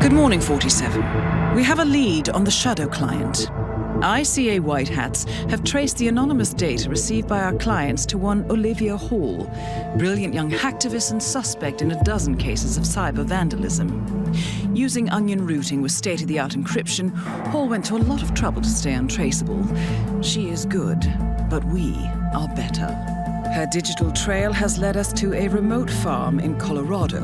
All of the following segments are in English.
Good morning, 47. We have a lead on the Shadow client. ICA White Hats have traced the anonymous data received by our clients to one Olivia Hall, brilliant young hacktivist and suspect in a dozen cases of cyber vandalism. Using onion routing with state-of-the-art encryption, Hall went to a lot of trouble to stay untraceable. She is good, but we are better. Her digital trail has led us to a remote farm in Colorado,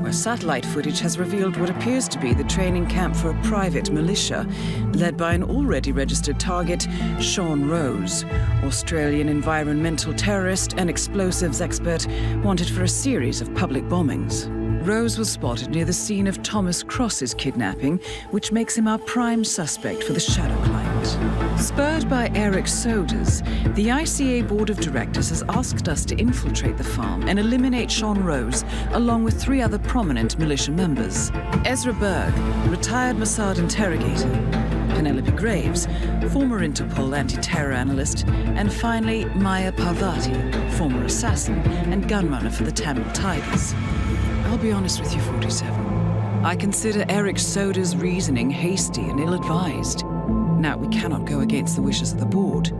where satellite footage has revealed what appears to be the training camp for a private militia, led by an already registered target, Sean Rose, Australian environmental terrorist and explosives expert wanted for a series of public bombings. Rose was spotted near the scene of Thomas Cross's kidnapping, which makes him our prime suspect for the Shadow client. Spurred by Eric Sodas, the ICA Board of Directors has asked us to infiltrate the farm and eliminate Sean Rose, along with 3 other prominent militia members. Ezra Berg, retired Mossad interrogator, Penelope Graves, former Interpol anti-terror analyst, and finally Maya Parvati, former assassin and gunrunner for the Tamil Tigers. I'll be honest with you, 47. I consider Eric Soda's reasoning hasty and ill-advised. Now, we cannot go against the wishes of the board,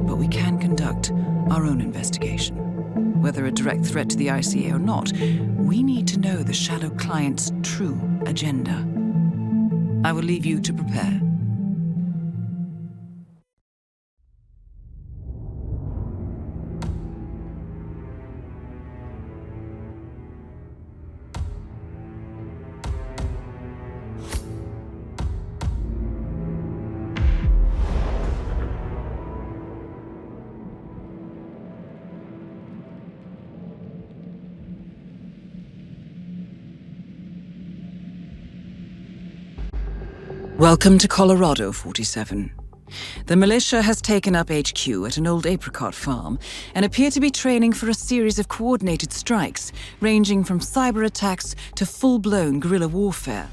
but we can conduct our own investigation. Whether a direct threat to the ICA or not, we need to know the Shadow client's true agenda. I will leave you to prepare. Welcome to Colorado, 47. The militia has taken up HQ at an old apricot farm and appear to be training for a series of coordinated strikes, ranging from cyber attacks to full-blown guerrilla warfare.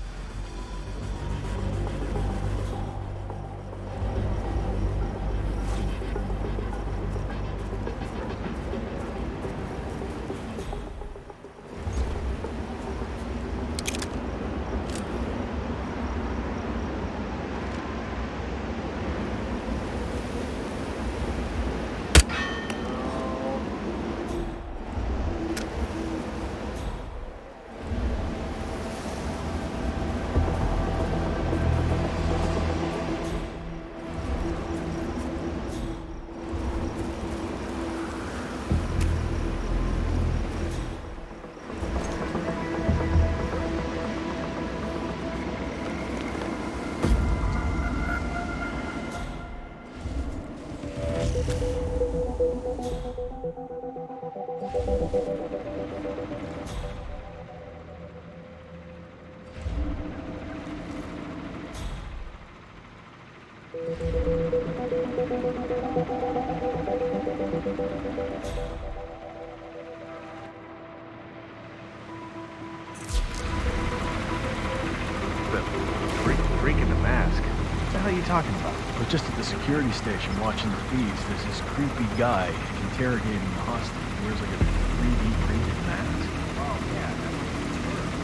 Freak in the mask. What the hell are you talking about? We're just at the security station watching the feeds. There's this creepy guy interrogating the hostage. He wears like a 3D printed mask. Oh, yeah, that's what he's wearing.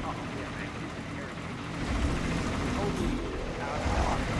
Oh, yeah, man, he's interrogating. Totally out of pocket.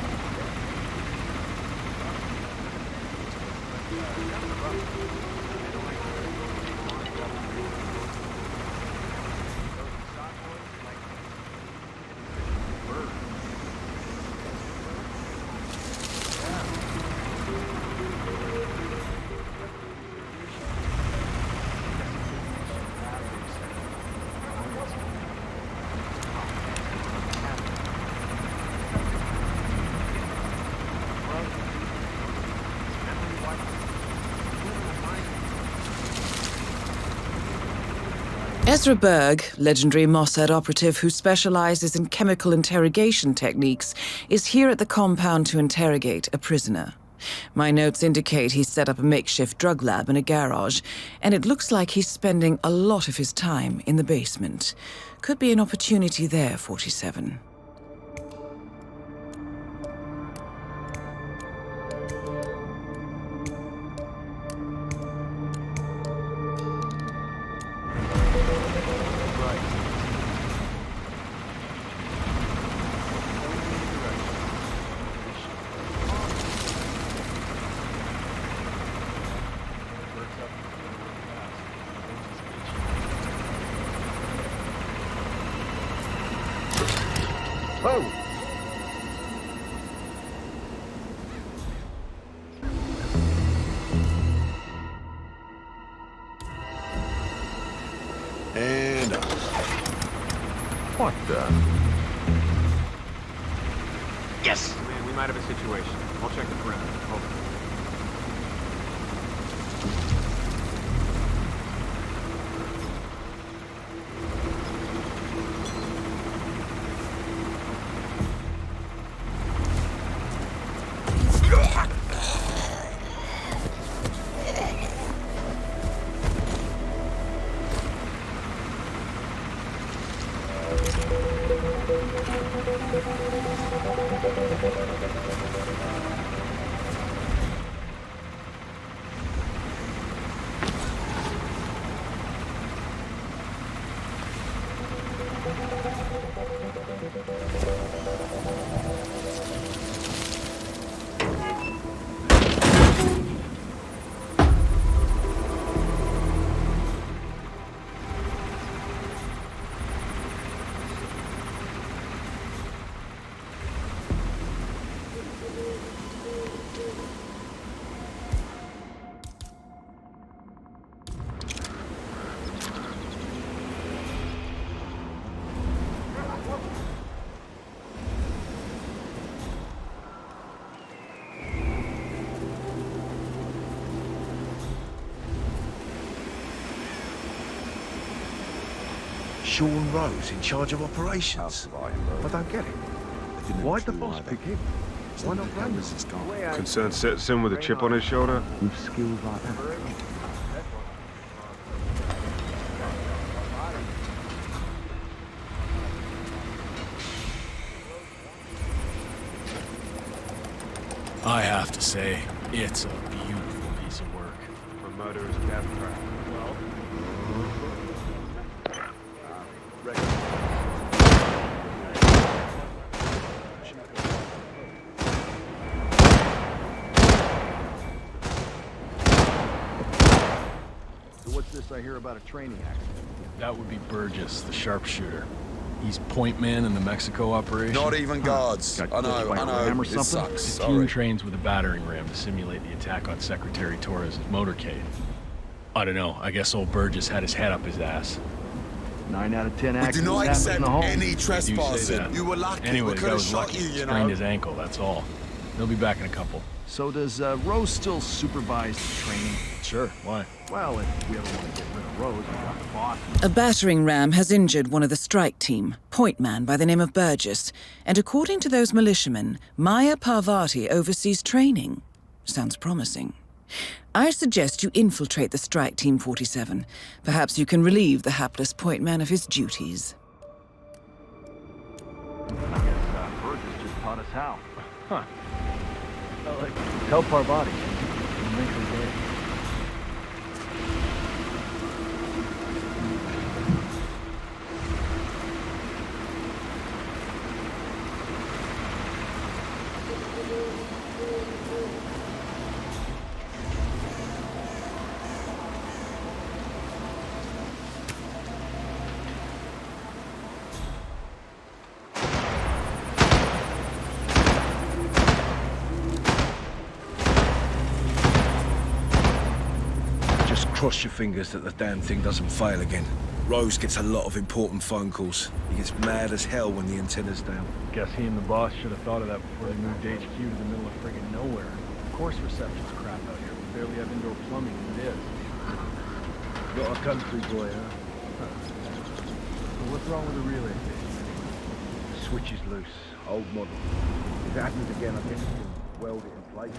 Ezra Berg, legendary Mossad operative who specializes in chemical interrogation techniques, is here at the compound to interrogate a prisoner. My notes indicate he's set up a makeshift drug lab in a garage, and it looks like he's spending a lot of his time in the basement. Could be an opportunity there, 47. Whoa! And What the? Yes! Man, we might have a situation. I'll check the perimeter. Hold on. Sean Rose in charge of operations. I don't get it. Why'd the boss pick him? Why not Brandon? Concerned citizen with a chip on his shoulder? With skills like that. I have to say, it's a beautiful piece of work. For murderers of abstract. So what's this I hear about a training accident? That would be Burgess, the sharpshooter. He's point man in the Mexico operation. Not even guards. Got I know, pushed by I a know. ram or It something? sucks. The team Sorry. trains with a battering ram to simulate the attack on Secretary Torres' motorcade. I don't know, I guess old Burgess had his head up his ass. 9 out of 10 We accidents do not happen in accept the home. any You say trespassing. that. You were lucky. Anyway, we the could guy have was shot lucky. you, you Strained know. his ankle, that's all. He'll be back in a couple. So does Rose still supervise the training? Sure, why? Well, if we ever want to get rid of Rose, we got the boss. A battering ram has injured one of the strike team, point man by the name of Burgess, and according to those militiamen, Maya Parvati oversees training. Sounds promising. I suggest you infiltrate the strike team 47. Perhaps you can relieve the hapless point man of his duties. I guess Burgess just taught us how. Huh. Tell Parvati. It'll make her day. Cross your fingers that the damn thing doesn't fail again. Rose gets a lot of important phone calls. He gets mad as hell when the antenna's down. Guess he and the boss should have thought of that before they moved HQ to the middle of friggin' nowhere. Of course reception's crap out here. We barely have indoor plumbing as it is. Not a country boy, huh? So what's wrong with the relay station? The switch is loose. Old model. If it happens again, I guess you can weld it in place.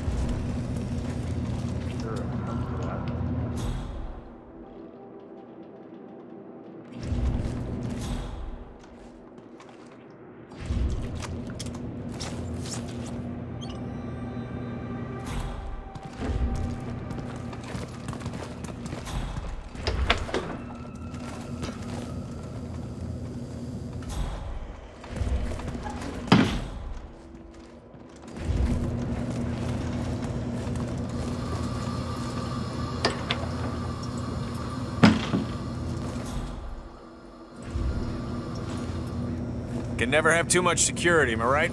Sure, it comes to that. Can never have too much security, am I right?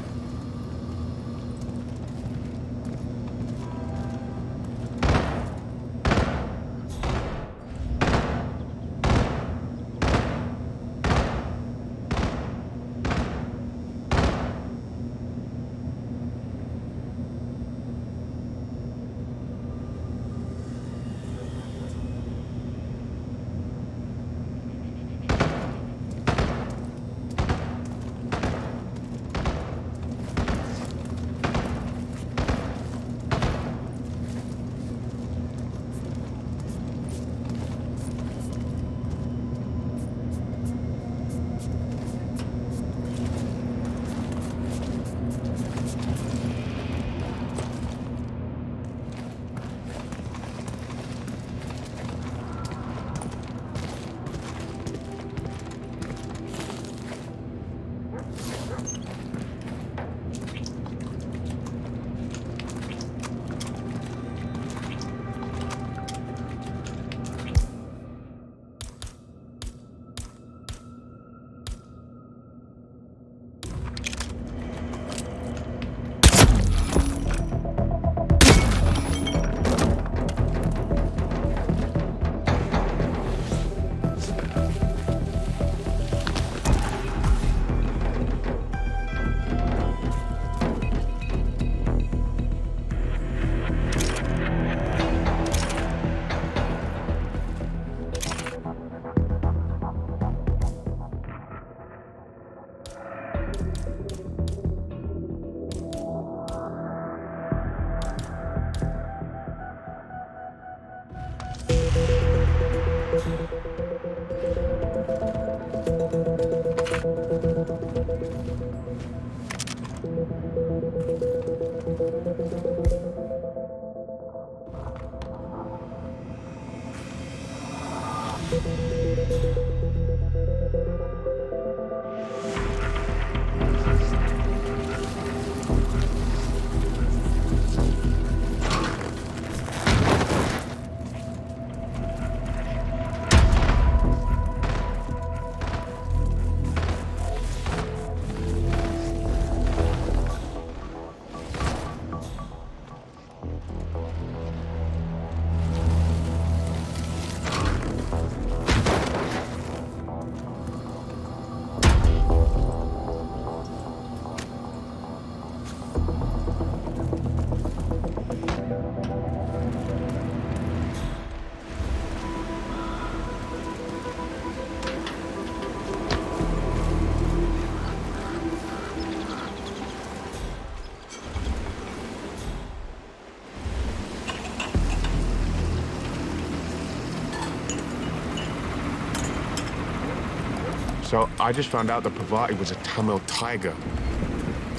So I just found out that Providence was a Tamil tiger.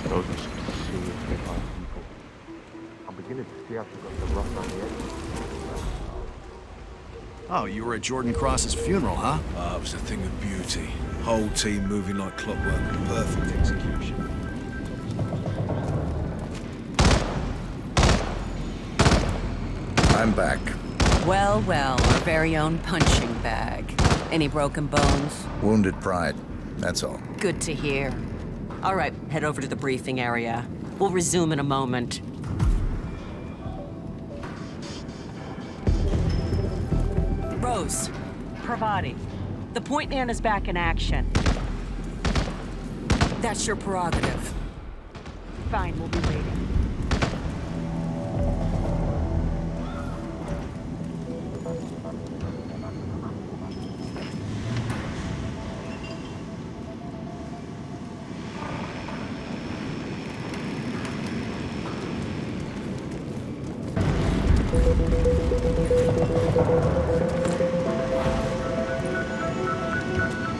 Those are some seriously fine people. I'm beginning to see how she got the rust on the edge. Oh, you were at Jordan Cross's funeral, huh? It was a thing of beauty. Whole team moving like clockwork. Perfect execution. I'm back. Well, well, our very own punching bag. Any broken bones? Wounded pride, that's all. Good to hear. All right, head over to the briefing area. We'll resume in a moment. Rose, Pravati, the point man is back in action. That's your prerogative. Fine, we'll be waiting.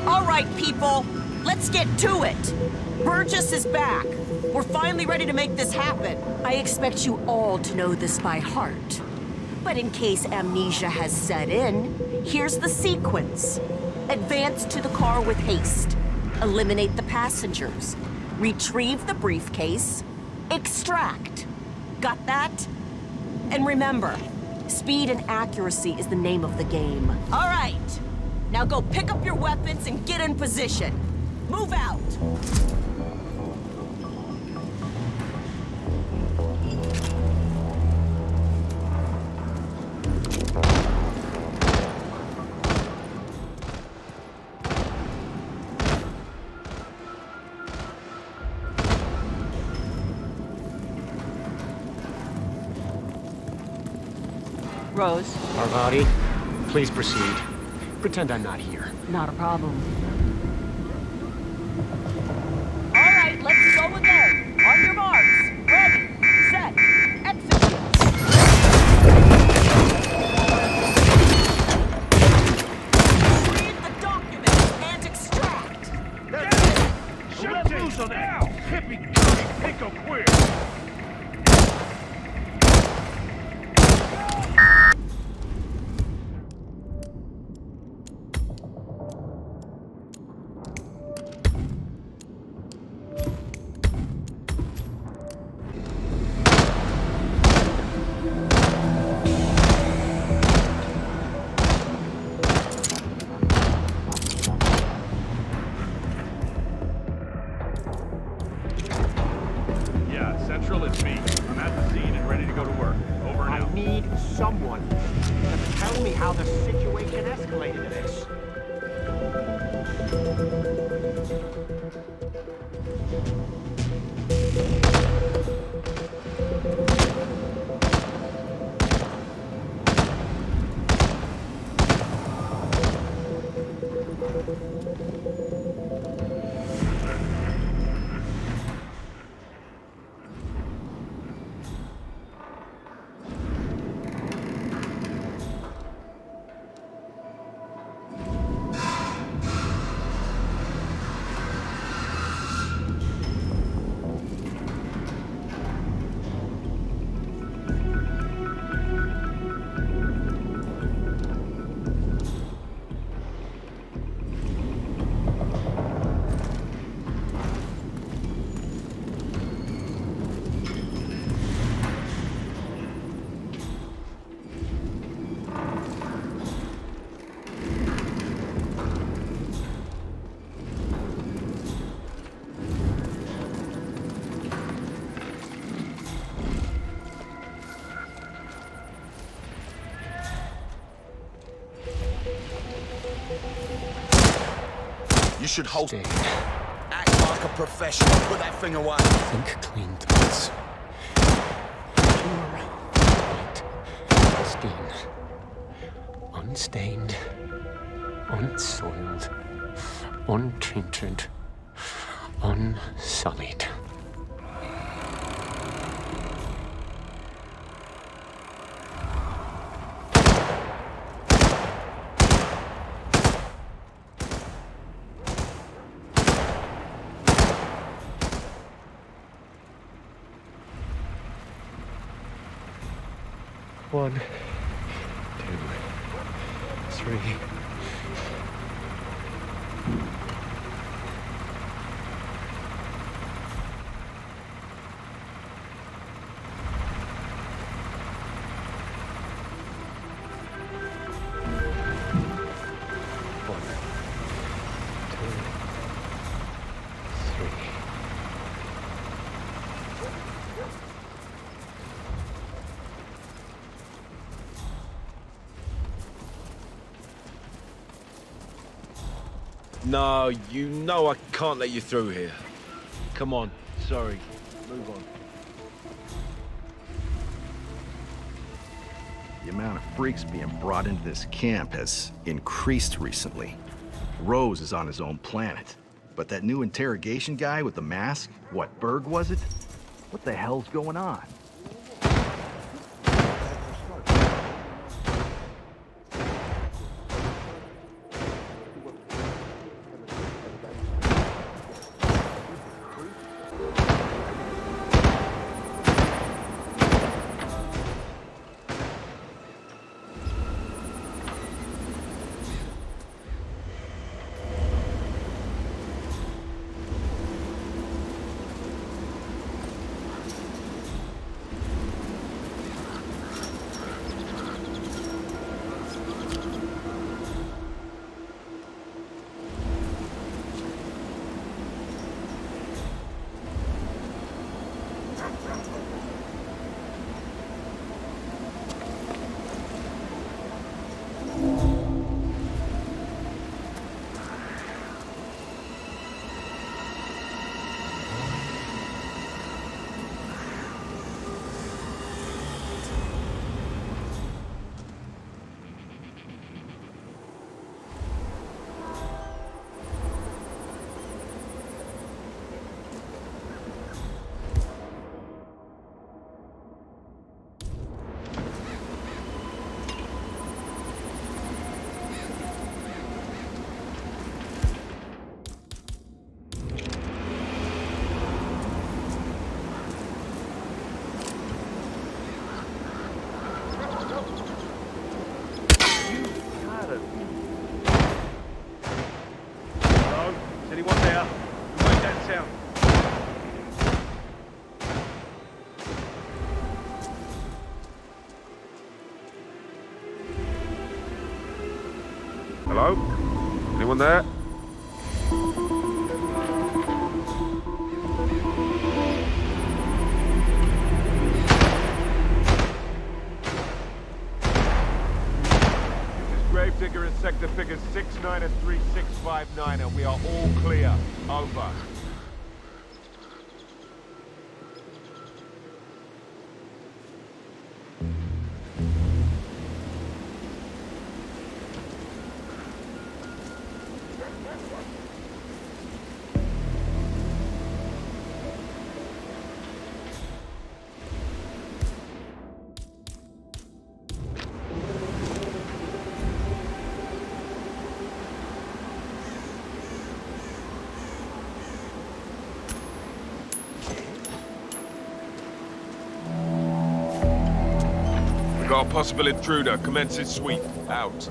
All right, people, let's get to it. Burgess is back. We're finally ready to make this happen. I expect you all to know this by heart. But in case amnesia has set in, here's the sequence. Advance to the car with haste. Eliminate the passengers. Retrieve the briefcase. Extract. Got that? And remember, speed and accuracy is the name of the game. All right. Now go pick up your weapons and get in position. Move out. Rose, Parvati, please proceed. Pretend I'm not here. not a problem. All right, let's go again. On your marks. Ready, set, execute. Read the documents and extract. Shoot loose on that! Hippie-curry, pick-a-queer! Yeah, Central, it's me. I'm at the scene and ready to go to work. Over and out. I need someone to tell me how the situation escalated to this. You should hold... Stay. Act like a professional. Put that thing away. Think clean thoughts. Pure, white, pristine, unstained, unsoiled, untainted, unsullied. One, 2, 3. One, 2, 3. No, you know I can't let you through here. Come on, sorry. Move on. The amount of freaks being brought into this camp has increased recently. Rose is on his own planet. But that new interrogation guy with the mask, what, Berg was it? What the hell's going on? Anyone there? Gravedigger in sector figures 69 and 3659, and we are all clear. Over. Got a possible intruder. Commences sweep. Out.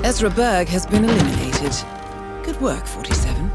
Ezra Berg has been eliminated. Good work, 47.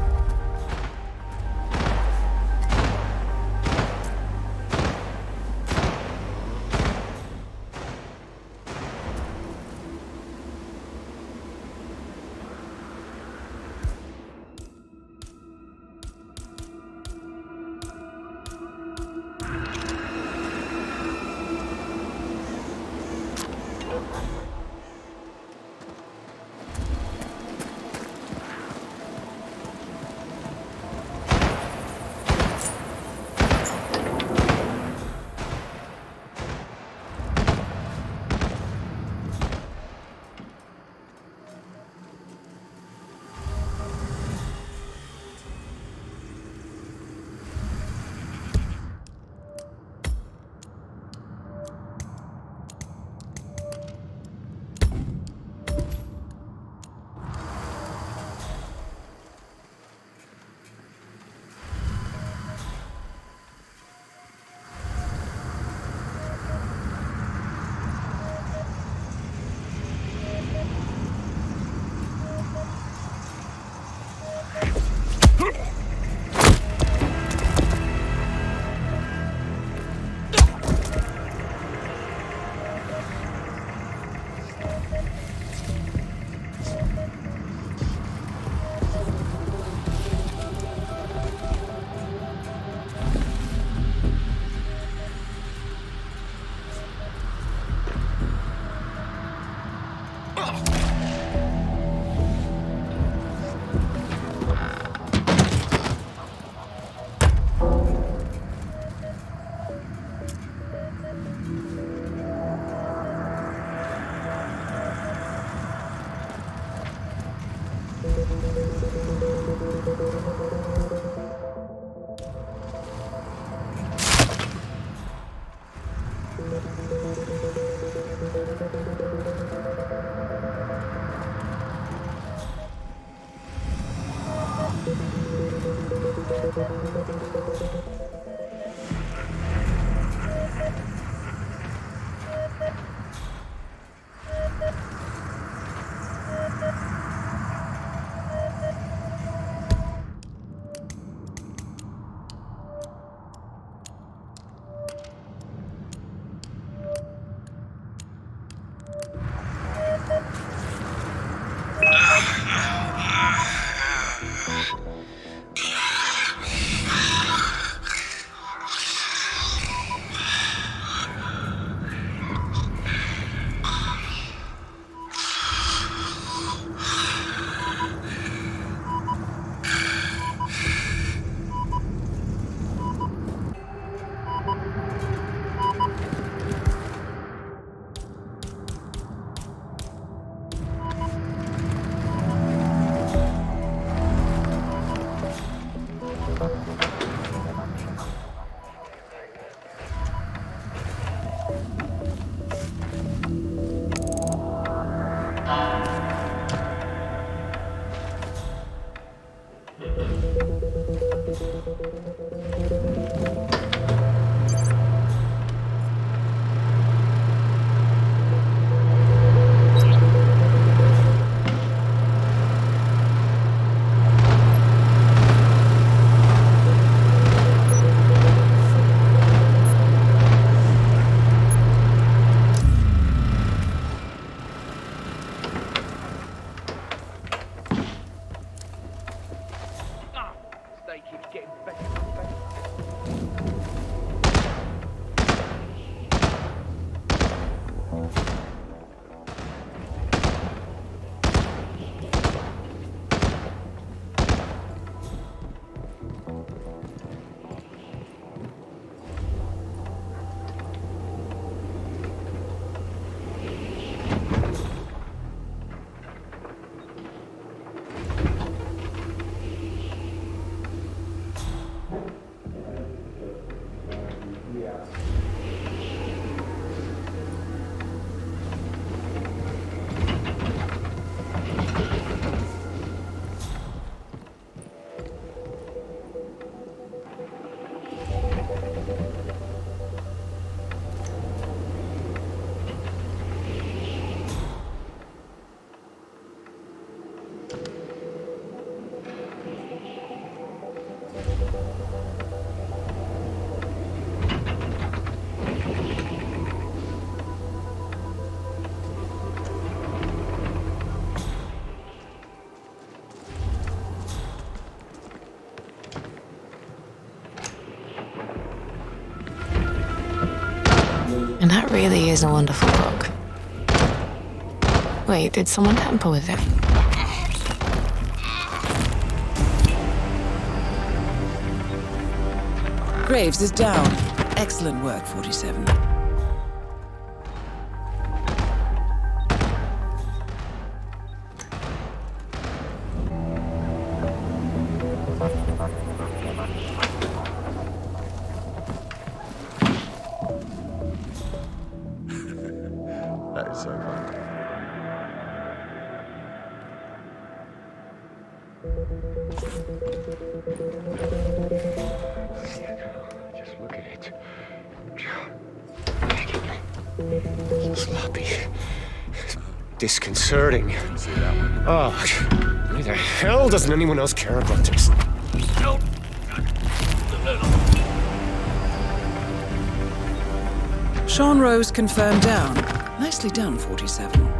And that really is a wonderful book. Wait, did someone tamper with it? Graves is down. Excellent work, 47. That is so fun. Just look at it. Sloppy. Disconcerting. Oh, why the hell doesn't anyone else care about this? No. Sean Rose confirmed down. Nicely done, 47.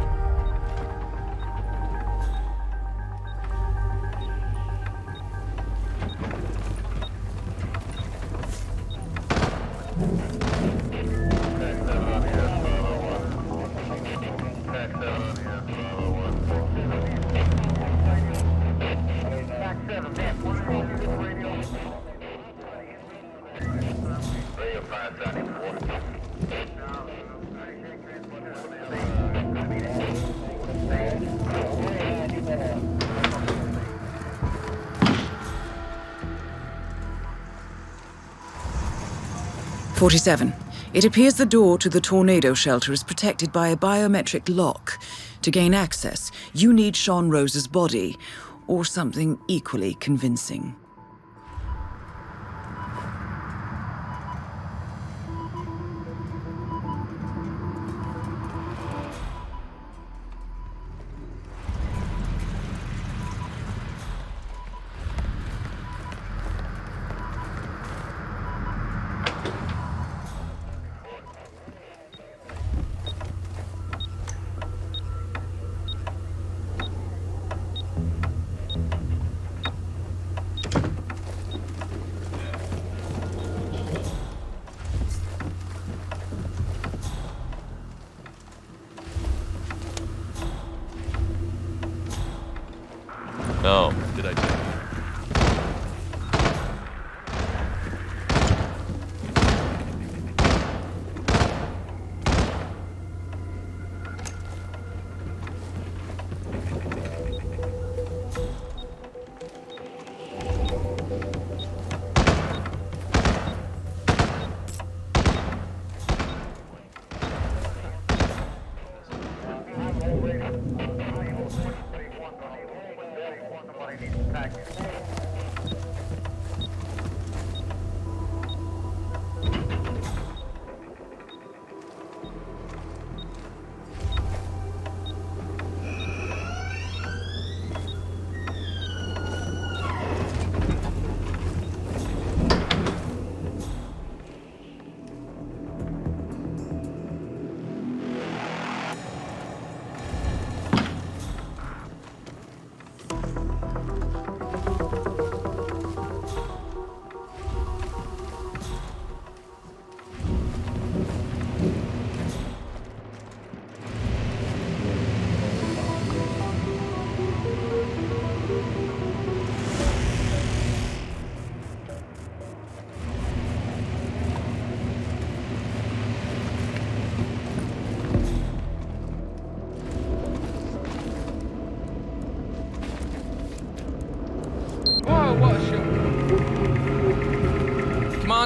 It appears the door to the tornado shelter is protected by a biometric lock. To gain access, you need Sean Rose's body, or something equally convincing. No. Did I tell you?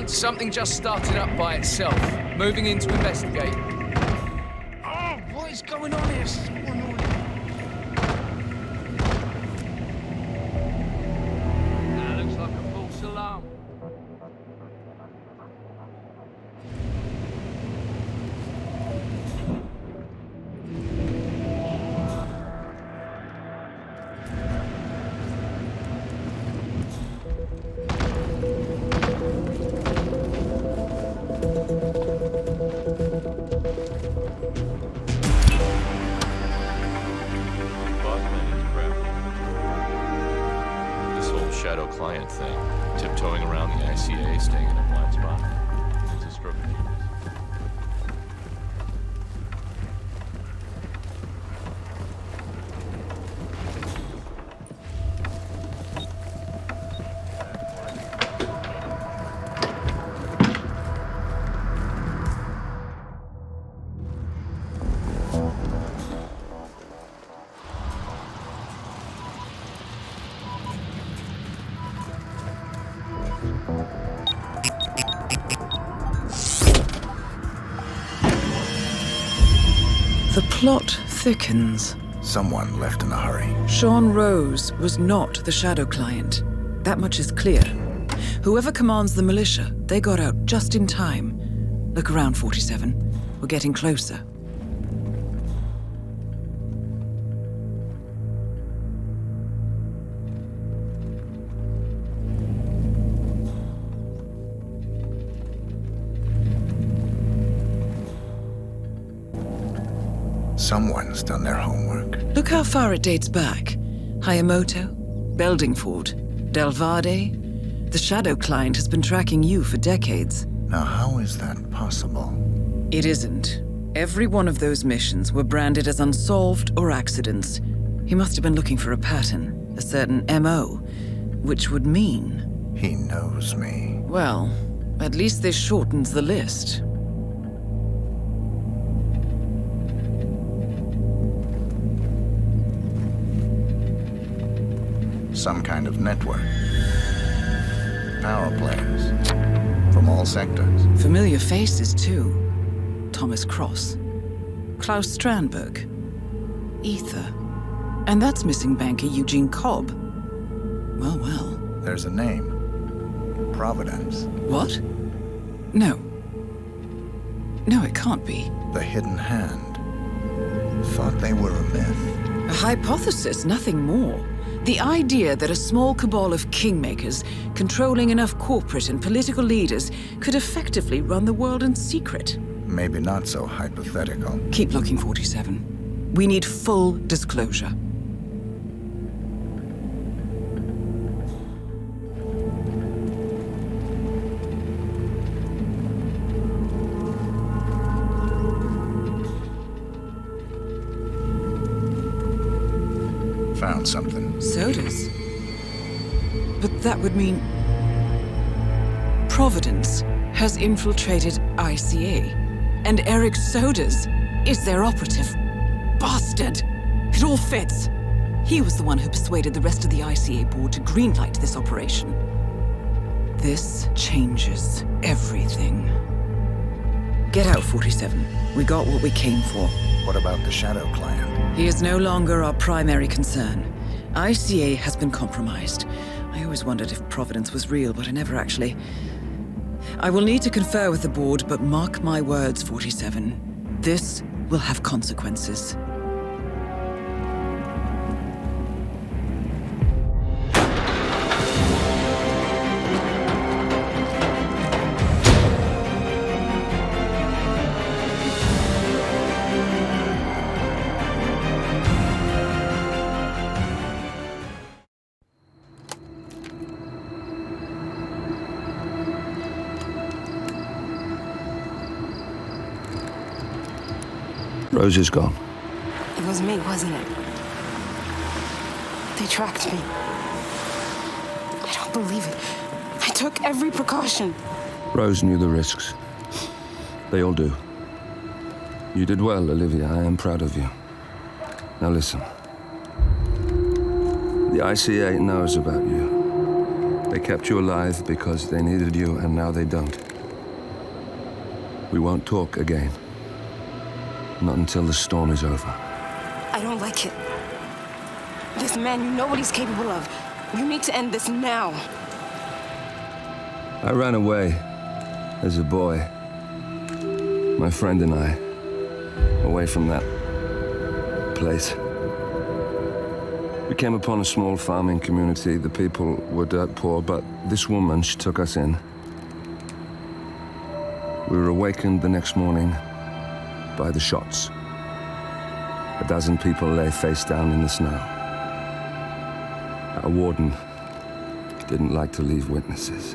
Hunt, something just started up by itself. Moving in to investigate. Oh, what is going on here? That looks like a false alarm. Shadow client thing. Tiptoeing around the ICA, staying in a blind spot. It's a stroke of genius. The plot thickens. Someone left in a hurry. Sean Rose was not the Shadow client. That much is clear. Whoever commands the militia, they got out just in time. Look around, 47. We're getting closer. Someone's done their homework. Look how far it dates back. Hayamoto, Beldingford, Delvade. The Shadow client has been tracking you for decades. Now, how is that possible? It isn't. Every one of those missions were branded as unsolved or accidents. He must have been looking for a pattern, a certain MO, which would mean... He knows me. Well, at least this shortens the list. Some kind of network. Power plays. From all sectors. Familiar faces, too. Thomas Cross. Klaus Strandberg. Ether. And that's missing banker Eugene Cobb. Well, well. There's a name. Providence. What? No. No, it can't be. The Hidden Hand. Thought they were a myth. A hypothesis, nothing more. The idea that a small cabal of kingmakers, controlling enough corporate and political leaders, could effectively run the world in secret. Maybe not so hypothetical. Keep looking, 47. We need full disclosure. Found something. Sodas? But that would mean... Providence has infiltrated ICA, and Eric Sodas is their operative. Bastard! It all fits. He was the one who persuaded the rest of the ICA board to greenlight this operation. This changes everything. Get out, 47. We got what we came for. What about the Shadow client? He is no longer our primary concern. ICA has been compromised. I always wondered if Providence was real, but I never actually... I will need to confer with the board, but mark my words, 47. This will have consequences. Rose is gone. It was me, wasn't it? They tracked me. I don't believe it. I took every precaution. Rose knew the risks. They all do. You did well, Olivia. I am proud of you. Now listen. The ICA knows about you. They kept you alive because they needed you, and now they don't. We won't talk again. Not until the storm is over. I don't like it. This man, you know what he's capable of. You need to end this now. I ran away as a boy. My friend and I. Away from that place. We came upon a small farming community. The people were dirt poor, but this woman, she took us in. We were awakened the next morning by the shots. A dozen people lay face down in the snow. Our warden didn't like to leave witnesses.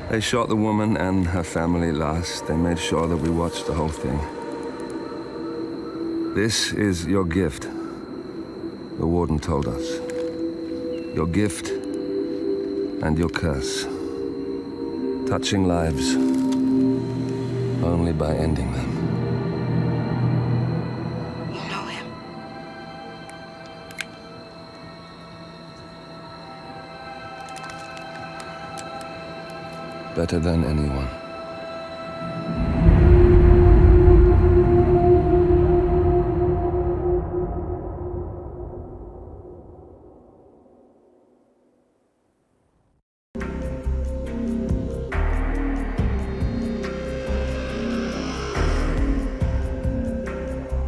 They shot the woman and her family last. They made sure that we watched the whole thing. This is your gift, the warden told us. Your gift and your curse. Touching lives only by ending them. You know him. Better than anyone.